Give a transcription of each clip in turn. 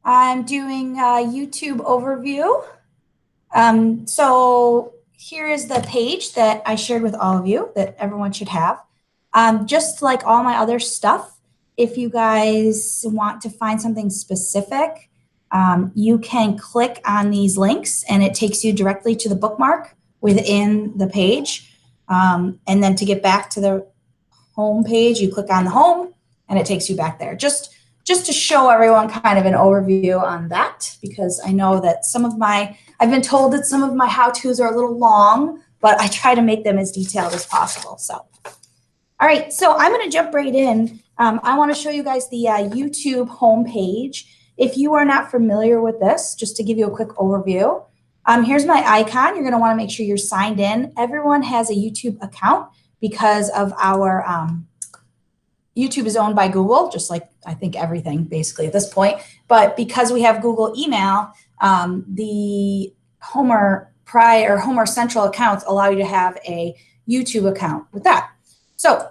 I'm doing a YouTube overview. So here is the page that I shared with all of you that everyone should have. Just like all my other stuff, if you guys want to find something specific, you can click on these links and it takes you directly to the bookmark within the page. And then to get back to the home page, you click on the home and it takes you back there. Just to show everyone kind of an overview on that, because I know that I've been told that some of my how-tos are a little long, but I try to make them as detailed as possible. So, all right, so I'm gonna jump right in. I wanna show you guys the YouTube homepage. If you are not familiar with this, just to give you a quick overview, here's my icon. You're gonna wanna make sure you're signed in. Everyone has a YouTube account because of our, YouTube is owned by Google, just like I think everything basically at this point. But because we have Google email, the Homer Central accounts allow you to have a YouTube account with that. So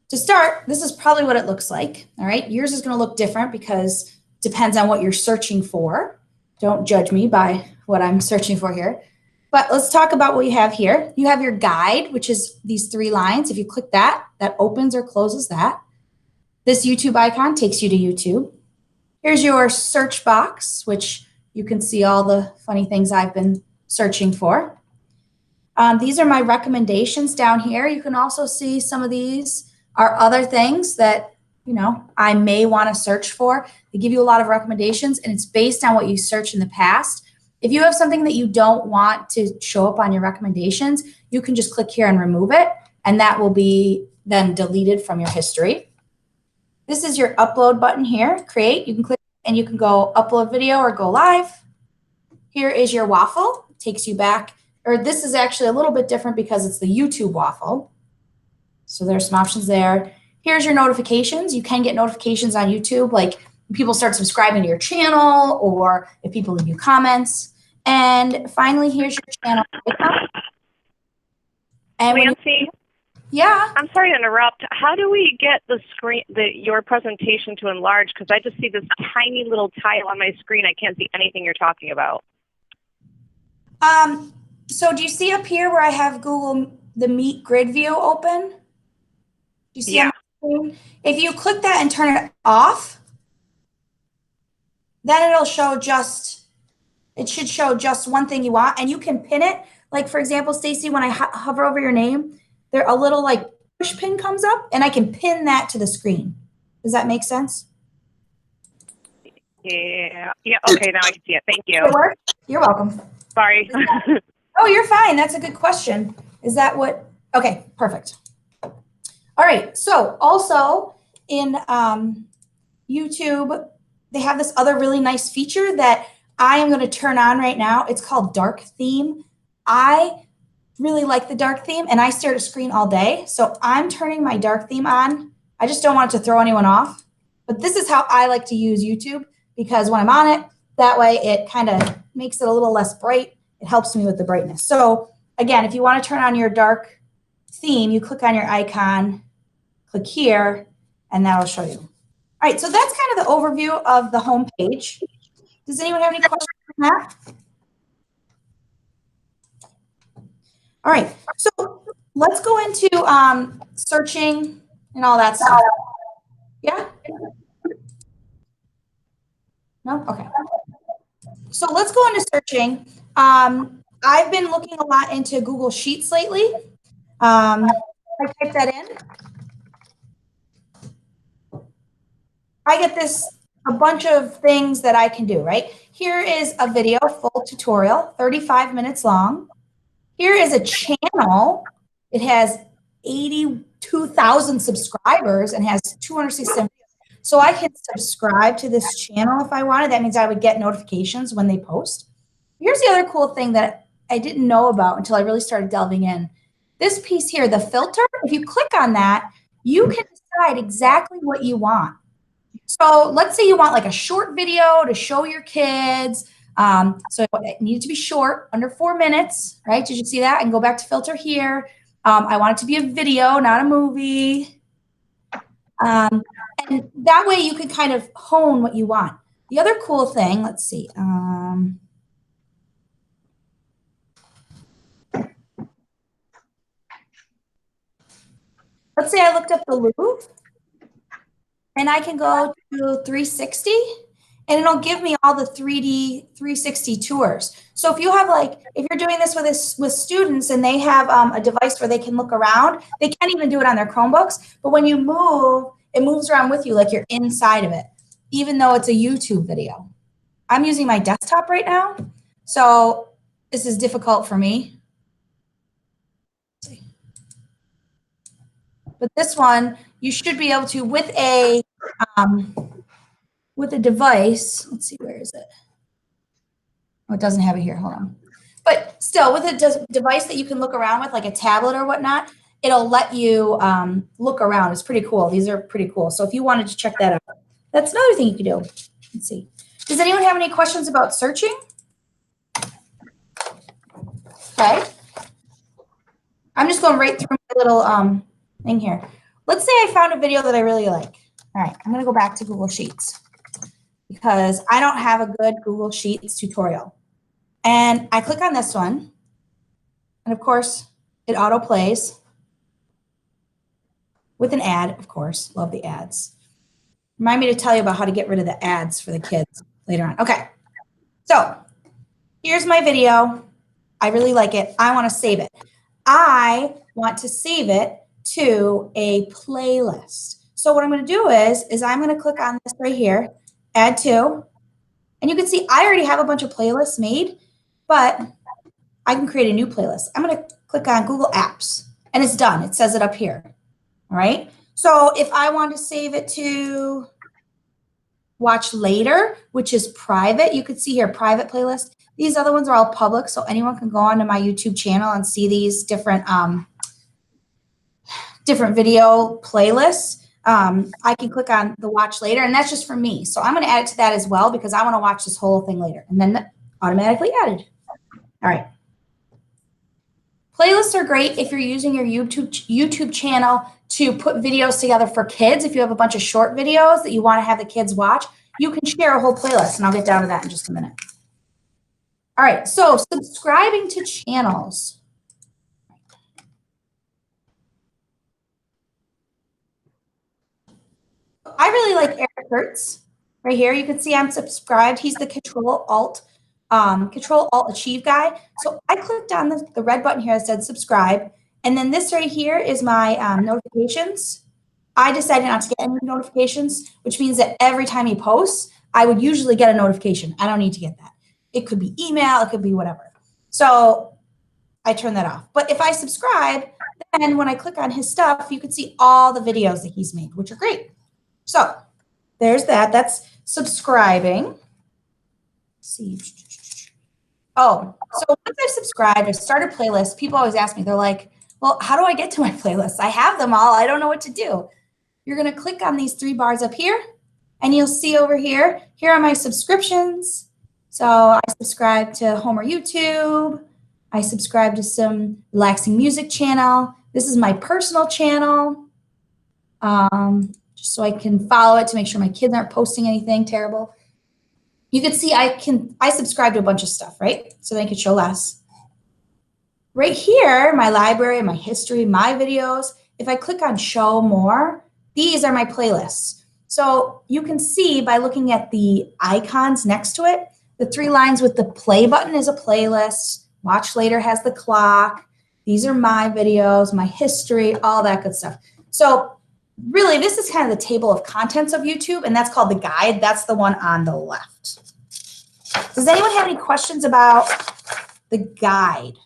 to start, this is probably what it looks like. All right, yours is going to look different because it depends on what you're searching for. Don't judge me by what I'm searching for here. But let's talk about what you have here. You have your guide, which is these 3 lines. If you click that, that opens or closes that. This YouTube icon takes you to YouTube. Here's your search box, which you can see all the funny things I've been searching for. These are my recommendations down here. You can also see some of these are other things that I may want to search for. They give you a lot of recommendations, and it's based on what you searched in the past. If you have something that you don't want to show up on your recommendations, you can just click here and remove it, and that will be then deleted from your history. This is your upload button here, create. You can click and you can go upload video or go live. Here is your waffle, it takes you back, or this is actually a little bit different because it's the YouTube waffle. So there's some options there. Here's your notifications. You can get notifications on YouTube, like when people start subscribing to your channel or if people leave you comments. And finally, here's your channel icon. And Nancy? Yeah. I'm sorry to interrupt. How do we get the screen, your presentation to enlarge? Because I just see this tiny little tile on my screen. I can't see anything you're talking about. So do you see up here where I have the Meet Grid View open? Do you see? Yeah. If you click that and turn it off, then it'll show it should show just one thing you want, and you can pin it. Like for example, Stacy, when I hover over your name, there a little like push pin comes up, and I can pin that to the screen. Does that make sense? Yeah. Yeah. Okay. Now I can see it. Thank you. You're welcome. Sorry. Oh, you're fine. That's a good question. Is that what? Okay. Perfect. All right. So also in YouTube, they have this other really nice feature that I am going to turn on right now. It's called dark theme. I really like the dark theme, and I stare at a screen all day. So I'm turning my dark theme on. I just don't want it to throw anyone off. But this is how I like to use YouTube, because when I'm on it, that way it kind of makes it a little less bright. It helps me with the brightness. So again, if you want to turn on your dark theme, you click on your icon, click here, and that'll show you. All right, so that's kind of the overview of the home page. Does anyone have any questions on that? All right, so let's go into searching and all that stuff. Yeah? No? Okay. So let's go into searching. I've been looking a lot into Google Sheets lately. I type that in. I get a bunch of things that I can do, right? Here is a video, full tutorial, 35 minutes long. Here is a channel. It has 82,000 subscribers and has 267 videos. So I can subscribe to this channel if I wanted. That means I would get notifications when they post. Here's the other cool thing that I didn't know about until I really started delving in. This piece here, the filter, if you click on that, you can decide exactly what you want. So let's say you want like a short video to show your kids. So it needed to be short, under 4 minutes, right? Did you see that? I can go back to filter here. I want it to be a video, not a movie. And that way you can kind of hone what you want. The other cool thing, let's see. Let's say I looked up the Louvre and I can go to 360 and it'll give me all the 3D 360 tours. So if you have if you're doing this with students and they have a device where they can look around, they can't even do it on their Chromebooks. But when you move, it moves around with you like you're inside of it, even though it's a YouTube video. I'm using my desktop right now, so this is difficult for me. But this one, you should be able to with a device. Let's see, where is it? Oh, it doesn't have it here. Hold on. But still, with a device that you can look around with, like a tablet or whatnot, it'll let you look around. It's pretty cool. These are pretty cool. So if you wanted to check that out, that's another thing you could do. Let's see. Does anyone have any questions about searching? Okay. I'm just going right through my little thing here. Let's say I found a video that I really like. All right, I'm going to go back to Google Sheets because I don't have a good Google Sheets tutorial. And I click on this one. And of course, it auto plays with an ad, of course. Love the ads. Remind me to tell you about how to get rid of the ads for the kids later on. Okay, so here's my video. I really like it. I want to save it. I want to save it to a playlist. So what I'm going to do is I'm going to click on this right here, add to, and you can see I already have a bunch of playlists made, but I can create a new playlist. I'm going to click on Google Apps, and it's done. It says it up here. All right. So if I want to save it to watch later, which is private, you could see here, private playlist. These other ones are all public, so anyone can go onto my YouTube channel and see these different different video playlists. I can click on the watch later, and that's just for me. So I'm going to add it to that as well because I want to watch this whole thing later, and then automatically added. All right. Playlists are great if you're using your YouTube channel to put videos together for kids. If you have a bunch of short videos that you want to have the kids watch, you can share a whole playlist, and I'll get down to that in just a minute. All right, so subscribing to channels. I really like Eric Hertz right here. You can see I'm subscribed. He's the Control-Alt-Achieve guy. So I clicked on the red button here that said subscribe. And then this right here is my notifications. I decided not to get any notifications, which means that every time he posts, I would usually get a notification. I don't need to get that. It could be email, it could be whatever. So I turn that off. But if I subscribe, then when I click on his stuff, you can see all the videos that he's made, which are great. So there's that. That's subscribing. Let's see. Oh, so once I've subscribed, I start a playlist. People always ask me, they're like, well, how do I get to my playlist? I have them all. I don't know what to do. You're going to click on these three bars up here, and you'll see over here, here are my subscriptions. So I subscribe to Homer YouTube. I subscribe to some relaxing music channel. This is my personal channel, just so I can follow it to make sure my kids aren't posting anything terrible. You can see I subscribe to a bunch of stuff, right? So they could show less. Right here, my library, my history, my videos. If I click on show more, these are my playlists. So you can see by looking at the icons next to it, the three lines with the play button is a playlist. Watch later has the clock. These are my videos, my history, all that good stuff. So really, this is kind of the table of contents of YouTube, and that's called the guide. That's the one on the left. Does anyone have any questions about the guide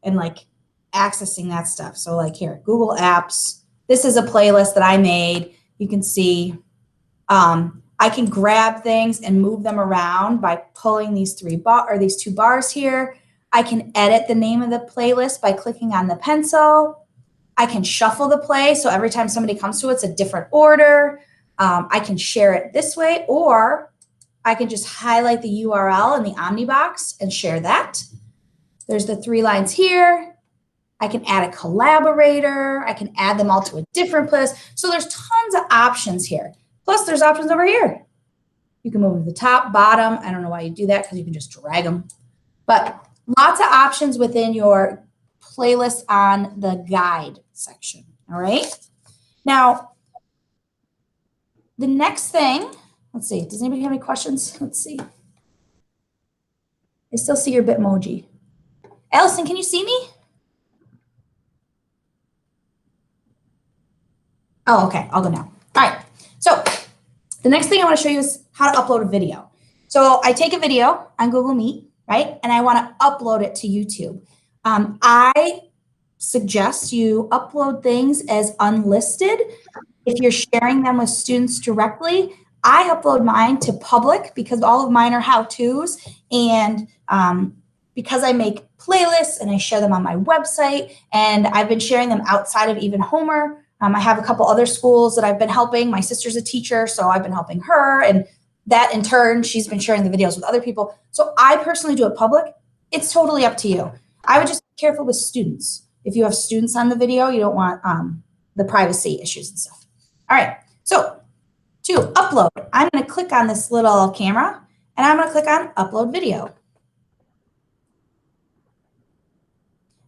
and like accessing that stuff? So like here, Google Apps. This is a playlist that I made. You can see I can grab things and move them around by pulling these two bars here. I can edit the name of the playlist by clicking on the pencil. I can shuffle the play, so every time somebody comes to it, it's a different order. I can share it this way, or I can just highlight the URL in the Omnibox and share that. There's the three lines here. I can add a collaborator. I can add them all to a different playlist. So there's tons of options here. Plus, there's options over here. You can move to the top, bottom. I don't know why you do that because you can just drag them. But lots of options within your playlist on the guide section. All right. Now, the next thing, let's see. Does anybody have any questions? Let's see. I still see your Bitmoji. Allison, can you see me? Oh, okay. I'll go now. All right. So the next thing I want to show you is how to upload a video. So I take a video on Google Meet, right? And I want to upload it to YouTube. I suggest you upload things as unlisted. If you're sharing them with students directly, I upload mine to public because all of mine are how-tos. And because I make playlists and I share them on my website, and I've been sharing them outside of even Homer. I have a couple other schools that I've been helping. My sister's a teacher, so I've been helping her. And that in turn, she's been sharing the videos with other people. So I personally do it public. It's totally up to you. I would just be careful with students. If you have students on the video, you don't want the privacy issues and stuff. All right, so to upload, I'm going to click on this little camera, and I'm going to click on Upload Video.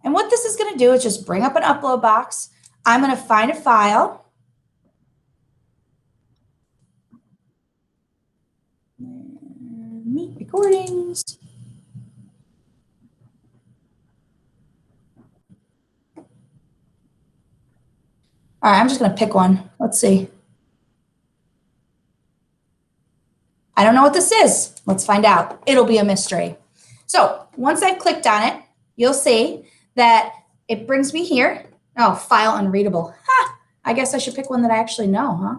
And what this is going to do is just bring up an upload box. I'm going to find a file. Meet recordings. All right, I'm just going to pick one. Let's see. I don't know what this is. Let's find out. It'll be a mystery. So once I've clicked on it, you'll see that it brings me here. Oh, file unreadable. Ha! I guess I should pick one that I actually know, huh?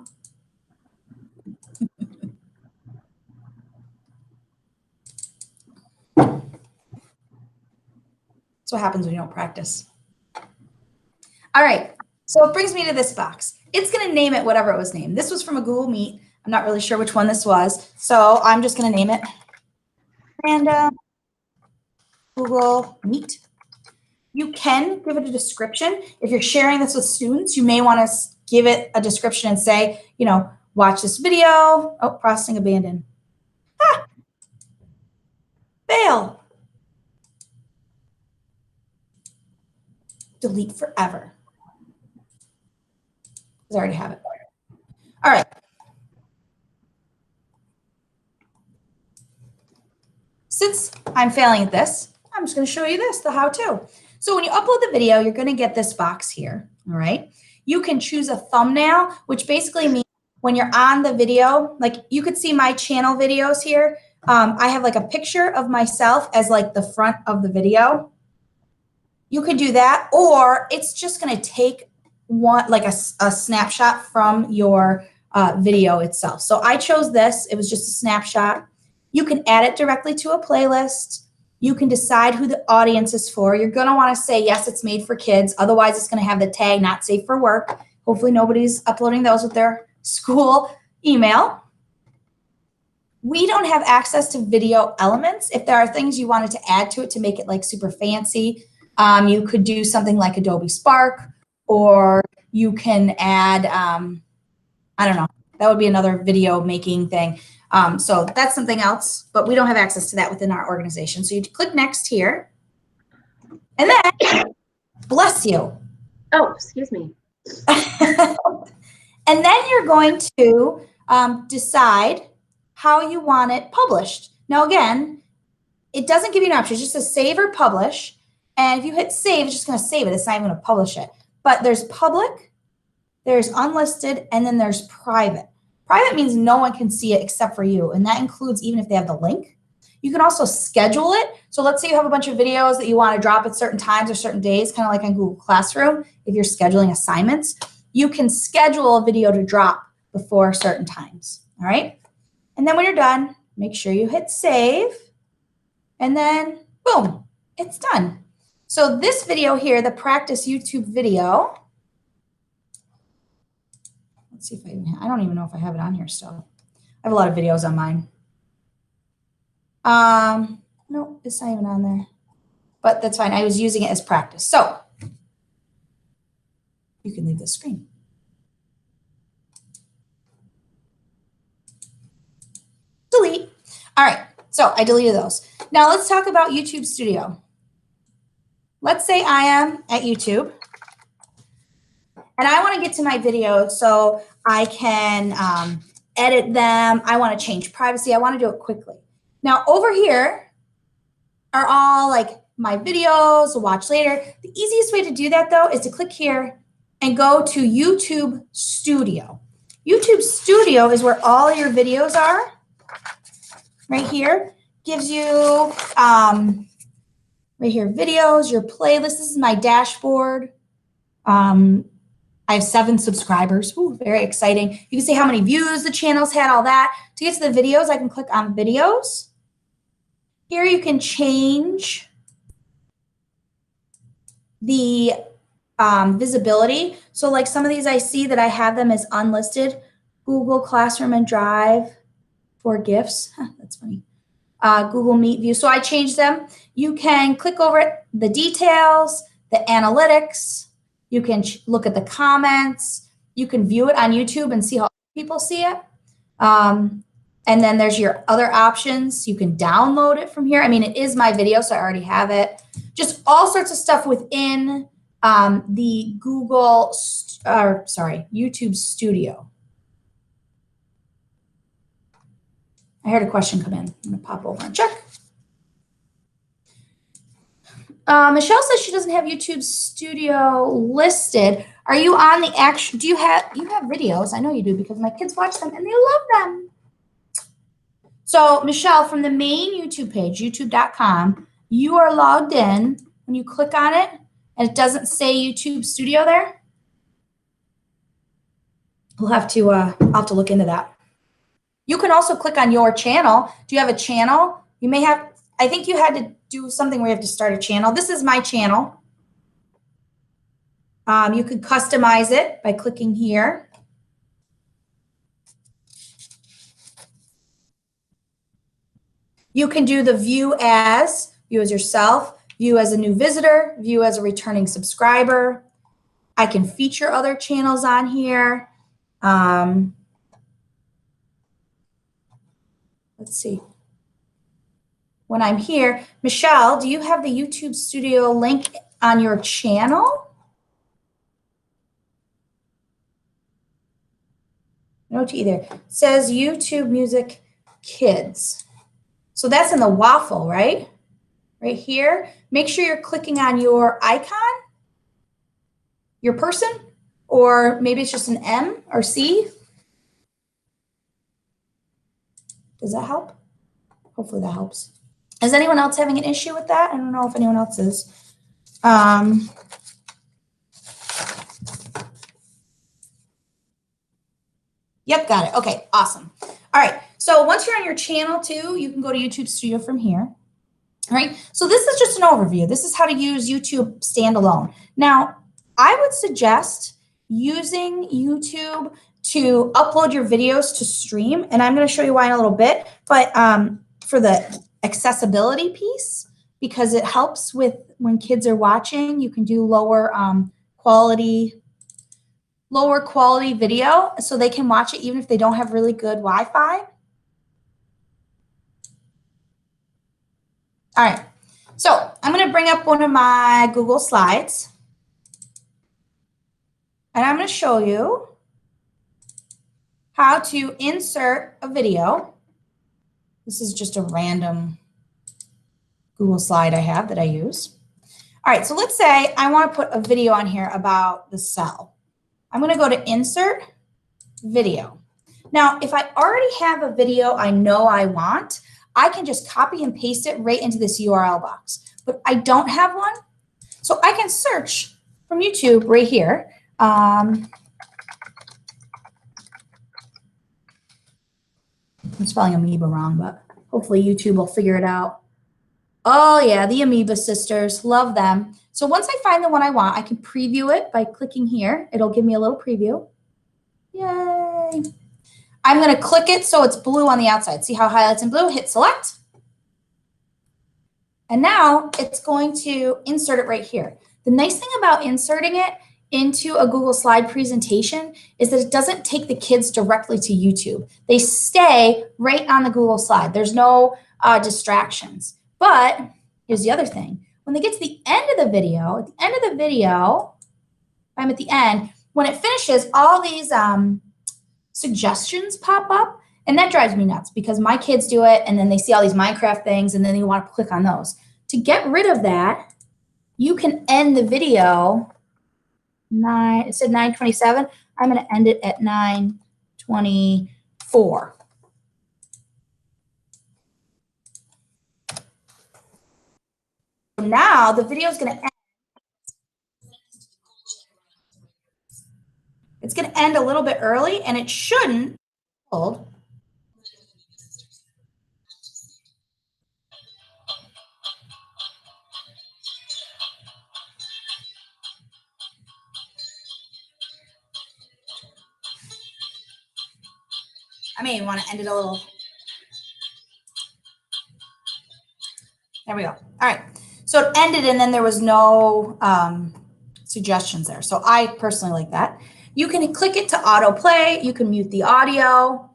That's what happens when you don't practice. All right, so it brings me to this box. It's going to name it whatever it was named. This was from a Google Meet. I'm not really sure which one this was, so I'm just going to name it Random Google Meet. You can give it a description. If you're sharing this with students, you may want to give it a description and say, you know, watch this video. Oh, processing abandoned. Ah, fail. Delete forever. Because I already have it. All right. Since I'm failing at this, I'm just going to show you this, the how-to. So when you upload the video, you're going to get this box here, all right? You can choose a thumbnail, which basically means when you're on the video, like you could see my channel videos here. I have like a picture of myself as like the front of the video. You could do that, or it's just going to take one, like a snapshot from your video itself. So I chose this. It was just a snapshot. You can add it directly to a playlist. You can decide who the audience is for. You're going to want to say, yes, it's made for kids. Otherwise, it's going to have the tag, not safe for work. Hopefully, nobody's uploading those with their school email. We don't have access to video elements. If there are things you wanted to add to it to make it like super fancy, you could do something like Adobe Spark, or you can add, I don't know, that would be another video making thing. So that's something else, but we don't have access to that within our organization. So you click next here, and then, bless you. Oh, excuse me. And then you're going to decide how you want it published. Now, again, it doesn't give you an option. It just says save or publish. And if you hit save, it's just going to save it. It's not even going to publish it. But there's public, there's unlisted, and then there's private. Private means no one can see it except for you, and that includes even if they have the link. You can also schedule it. So let's say you have a bunch of videos that you want to drop at certain times or certain days, kind of like on Google Classroom. If you're scheduling assignments, you can schedule a video to drop before certain times, all right? And then when you're done, make sure you hit save, and then boom, it's done. So this video here, the practice YouTube video, let's see if I don't even know if I have it on here still. I have a lot of videos on mine. No, it's not even on there, but that's fine. I was using it as practice. So you can leave the screen. So All right, so I deleted those. Now let's talk about YouTube Studio. Let's say I am at YouTube and I want to get to my videos so I can edit them. I want to change privacy. I want to do it quickly. Now over here are all like my videos, watch later. The easiest way to do that though is to click here and go to YouTube Studio. YouTube Studio is where all your videos are. Right here gives you right here videos, your playlist. This is my dashboard. I have 7 subscribers. Ooh, very exciting. You can see how many views the channel's had, all that. To get to the videos, I can click on videos. Here you can change the visibility. So like some of these I see that I have them as unlisted. Google Classroom and Drive for GIFs. Huh, that's funny. Google Meet view. So I changed them. You can click over the details, the analytics. You can look at the comments. You can view it on YouTube and see how people see it. And then there's your other options. You can download it from here. I mean, it is my video, so I already have it. Just all sorts of stuff within the YouTube Studio. I heard a question come in. I'm going to pop over and check. Michelle says she doesn't have YouTube Studio listed. Are you on the actual, you have videos? I know you do because my kids watch them and they love them. So Michelle, from the main YouTube page, youtube.com, you are logged in. When you click on it and it doesn't say YouTube Studio there, I'll have to look into that. You can also click on your channel. Do you have a channel? You may have, I think you had to do something where you have to start a channel. This is my channel. You could customize it by clicking here. You can do the view as yourself, view as a new visitor, view as a returning subscriber. I can feature other channels on here. Let's see. When I'm here, Michelle, do you have the YouTube Studio link on your channel? No to either. It says YouTube Music Kids. So that's in the waffle, right? Right here. Make sure you're clicking on your icon, your person, or maybe it's just an M or C. Does that help? Hopefully that helps. Is anyone else having an issue with that? I don't know if anyone else is. Yep, got it. Okay, awesome. All right, so once you're on your channel too, you can go to YouTube Studio from here. All right, so this is just an overview. This is how to use YouTube standalone. Now, I would suggest using YouTube to upload your videos to stream, and I'm going to show you why in a little bit, but for the accessibility piece, because it helps with when kids are watching, you can do lower quality video so they can watch it even if they don't have really good Wi-Fi. All right, so I'm going to bring up one of my Google Slides, and I'm going to show you how to insert a video. This is just a random Google slide I have that I use. All right, so let's say I want to put a video on here about the cell. I'm going to go to Insert, Video. Now, if I already have a video I know I want, I can just copy and paste it right into this URL box. But I don't have one, so I can search from YouTube right here. I'm spelling amoeba wrong, but hopefully YouTube will figure it out. Oh yeah, the Amoeba Sisters, love them. So once I find the one I want, I can preview it by clicking here. It'll give me a little preview. Yay. I'm gonna click it so it's blue on the outside. See how it highlights in blue? Hit select. And now it's going to insert it right here. The nice thing about inserting it into a Google Slide presentation is that it doesn't take the kids directly to YouTube. They stay right on the Google Slide. There's no distractions. But here's the other thing. When they get to the end of the video, I'm at the end, when it finishes, all these suggestions pop up, and that drives me nuts because my kids do it, and then they see all these Minecraft things, and then they want to click on those. To get rid of that, you can end the video. It said 9:27. I'm going to end it at 9:24. Now the video is going to end. It's going to end a little bit early, and it shouldn't hold. I may want to end it a little. There we go. All right. So it ended, and then there was no suggestions there. So I personally like that. You can click it to autoplay. You can mute the audio.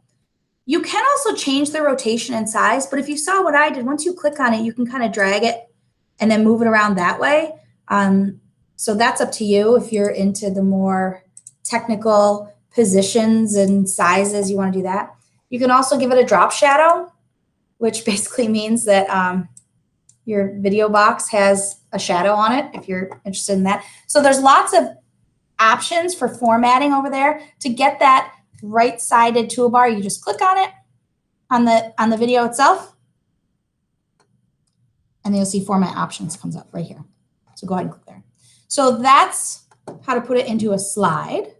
You can also change the rotation and size, but if you saw what I did, once you click on it, you can kind of drag it and then move it around that way. So that's up to you if you're into the more technical positions and sizes, you want to do that. You can also give it a drop shadow, which basically means that your video box has a shadow on it if you're interested in that. So there's lots of options for formatting over there. To get that right-sided toolbar, you just click on it on the video itself, and then you'll see format options comes up right here. So go ahead and click there. So that's how to put it into a slide.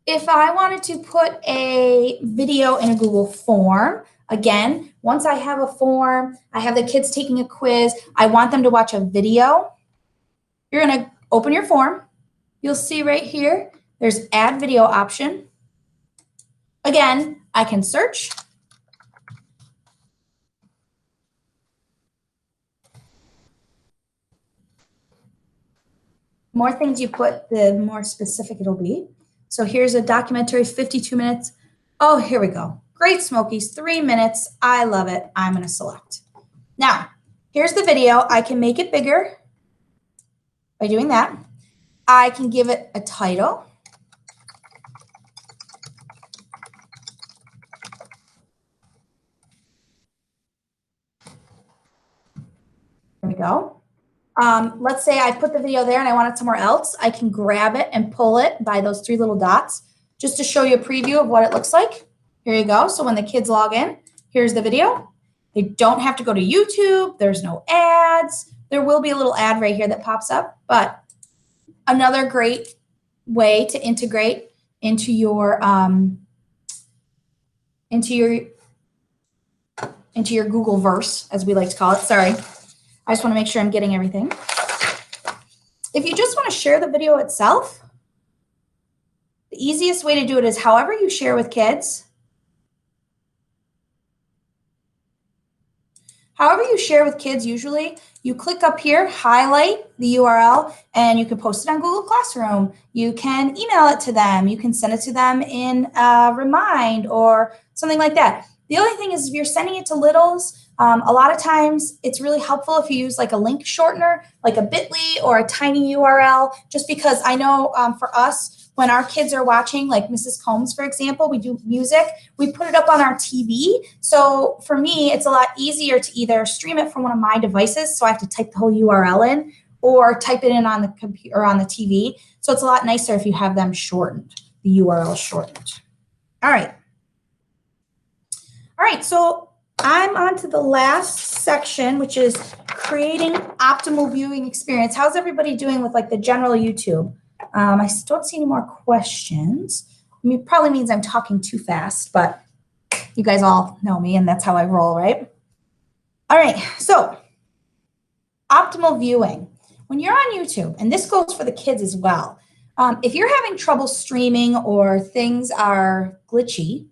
If I wanted to put a video in a Google form, again, once I have a form, I have the kids taking a quiz, I want them to watch a video. You're going to open your form. You'll see right here, there's add video option. Again, I can search. The more things you put, the more specific it'll be. So here's a documentary, 52 minutes. Oh, here we go. Great Smokies, 3 minutes. I love it. I'm going to select. Now, here's the video. I can make it bigger by doing that. I can give it a title. There we go. Let's say I put the video there and I want it somewhere else. I can grab it and pull it by those 3 little dots just to show you a preview of what it looks like. Here you go. So when the kids log in, here's the video. They don't have to go to YouTube. There's no ads. There will be a little ad right here that pops up, but another great way to integrate into your Google verse, as we like to call it. Sorry. I just want to make sure I'm getting everything. If you just want to share the video itself, the easiest way to do it is however you share with kids. However you share with kids, usually you click up here, highlight the URL, and you can post it on Google Classroom. You can email it to them. You can send it to them in Remind or something like that. The only thing is if you're sending it to littles, a lot of times it's really helpful if you use like a link shortener, like a bit.ly or a tiny URL, just because I know for us, when our kids are watching, like Mrs. Combs, for example, we do music, we put it up on our TV. So for me, it's a lot easier to either stream it from one of my devices, so I have to type the whole URL in, or type it in on the computer or on the TV. So it's a lot nicer if you have them shortened, the URL shortened. All right. All right, so I'm on to the last section, which is creating optimal viewing experience. How's everybody doing with like the general YouTube? I don't see any more questions. I mean, it probably means I'm talking too fast, but you guys all know me and that's how I roll, right? All right, so optimal viewing. When you're on YouTube, and this goes for the kids as well, if you're having trouble streaming or things are glitchy,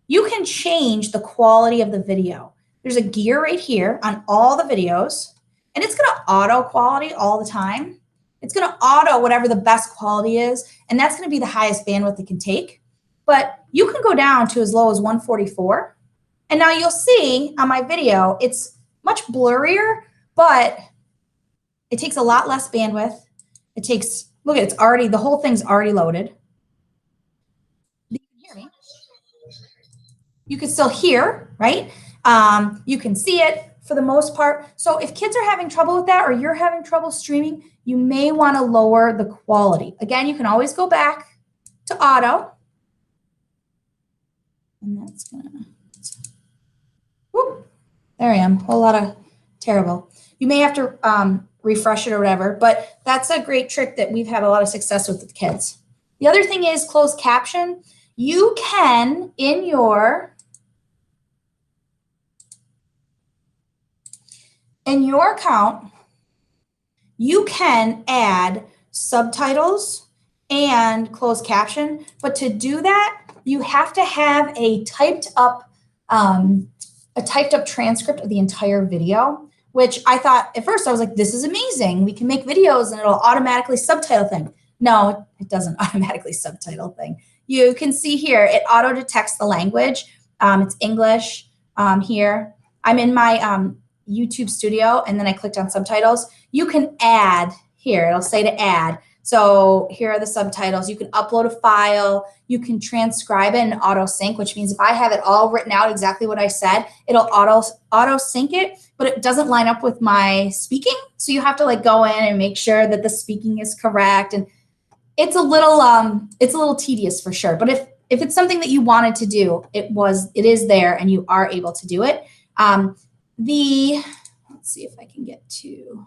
you can change the quality of the video. There's a gear right here on all the videos, and it's going to auto quality all the time. It's going to auto whatever the best quality is, and that's going to be the highest bandwidth it can take. But you can go down to as low as 144. And now you'll see on my video, it's much blurrier, but it takes a lot less bandwidth. It takes, look at it, it's already, the whole thing's already loaded. You can hear me. You can still hear, right? You can see it for the most part. So if kids are having trouble with that or you're having trouble streaming, you may want to lower the quality. Again, you can always go back to auto. And that's gonna, whoop, there I am, a whole lot of terrible. You may have to refresh it or whatever, but that's a great trick that we've had a lot of success with kids. The other thing is closed caption. You can, in your account, you can add subtitles and closed caption, but to do that, you have to have a typed up transcript of the entire video, which I thought at first I was like, this is amazing. We can make videos and it'll automatically subtitle thing. No, it doesn't automatically subtitle thing. You can see here, it auto detects the language. It's English here. I'm in my YouTube studio and then I clicked on subtitles. You can add here, it'll say to add. So here are the subtitles. You can upload a file. You can transcribe it and auto sync, which means if I have it all written out exactly what I said, it'll auto sync it, but it doesn't line up with my speaking. So you have to like go in and make sure that the speaking is correct. And it's a little tedious for sure. But if it's something that you wanted to do, it is there and you are able to do it. Let's see if I can get to.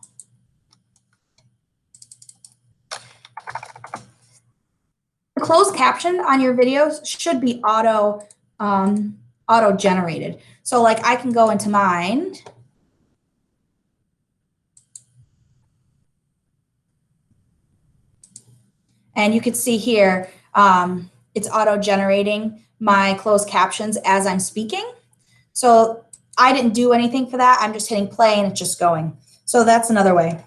The closed caption on your videos should be auto generated. So like I can go into mine. And you can see here, it's auto generating my closed captions as I'm speaking. So I didn't do anything for that. I'm just hitting play and it's just going. So that's another way,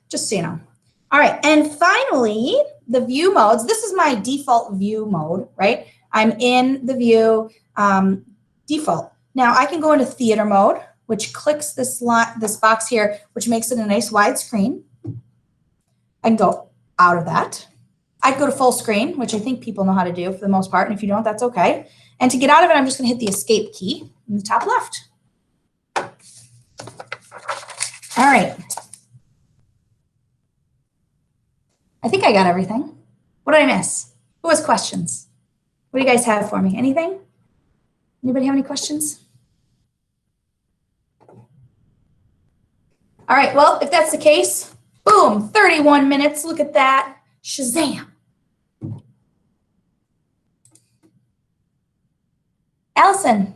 just so you know. All right, and finally, the view modes. This is my default view mode, right? I'm in the view default. Now I can go into theater mode, which clicks this box here, which makes it a nice wide screen. I can go out of that. I can go to full screen, which I think people know how to do for the most part, and if you don't, that's okay. And to get out of it, I'm just gonna hit the escape key in the top left. All right. I think I got everything. What did I miss? Who has questions? What do you guys have for me? Anything? Anybody have any questions? All right, well, if that's the case, boom, 31 minutes. Look at that. Shazam. Allison.